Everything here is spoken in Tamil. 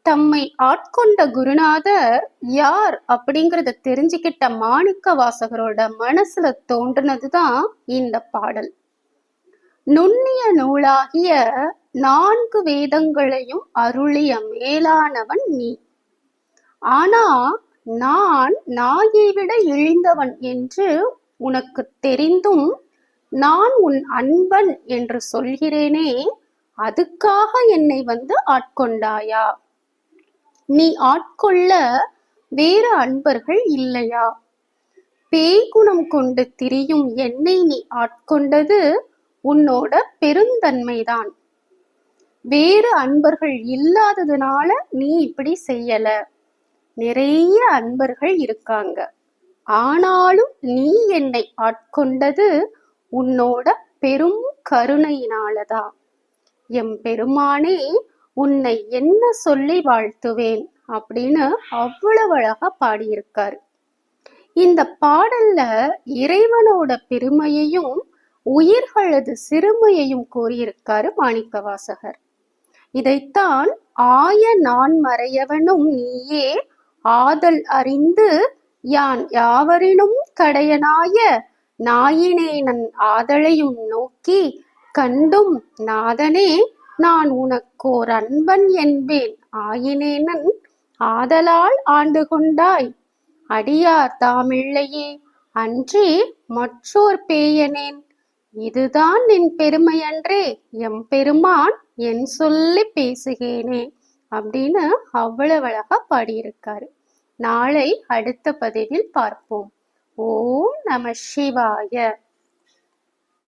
தம்மை ஆட்கொண்ட குருநாதர் யார் அப்படிங்கறத தெரிஞ்சுக்கிட்ட மாணிக்க வாசகரோட மனசுல தோன்றினதுதான் இந்த பாடல். நுண்ணிய நூலாகிய 4 வேதங்களையும் அருளிய மேலானவன் நீ. ஆனா நான் நாயை விட இழிந்தவன் என்று உனக்கு தெரிந்தும் நான் உன் அன்பன் என்று சொல்கிறேனே, அதுக்காக என்னை வந்து ஆட்கொண்டாயா? நீ ஆட்கொள்ள வேறு அன்பர்கள் இல்லையா? பேய்குணம் கொண்டு திரியும் என்னை நீ ஆட்கொண்டது உன்னோட பெருந்தன்மைதான். வேறு அன்பர்கள் இல்லாததுனால நீ இப்படி செய்யல. நிறைய அன்பர்கள் இருக்காங்க. ஆனாலும் நீ என்னை ஆட்கொண்டது உன்னோட பெரும் கருணையினாலதான். எம்பெருமானே, உன்னை என்ன சொல்லி வாழ்த்துவேன் அப்படின்னு அவ்வளவு அழகா பாடியிருக்காரு. இந்த பாடல்ல இறைவனோட பெருமையையும் உயிர்களது சிறுமையையும் கூறியிருக்காரு மாணிக்கவாசகர். இதைத்தான் ஆய நான் மறையவனும் நீயே ஆதல் அறிந்து யான் யாவரினும் கடையனாய நாயினேனன் ஆதலையும் நோக்கி கண்டும் நாதனே, நான் உனக்கோர் அன்பன் என்பேன் ஆயினேனன் ஆதலால் ஆண்டு கொண்டாய். அடியார் தாமில்லையே அன்றே மற்றோர் பேயனேன். இதுதான் என் பெருமையன்றே, எம்பெருமான் என் சொல்லி பேசுகேனே அப்படின்னு அவ்வளவு அழகா பாடியிருக்காரு. நாளை அடுத்த பதிவில் பார்ப்போம். ஓம் நம சிவாய.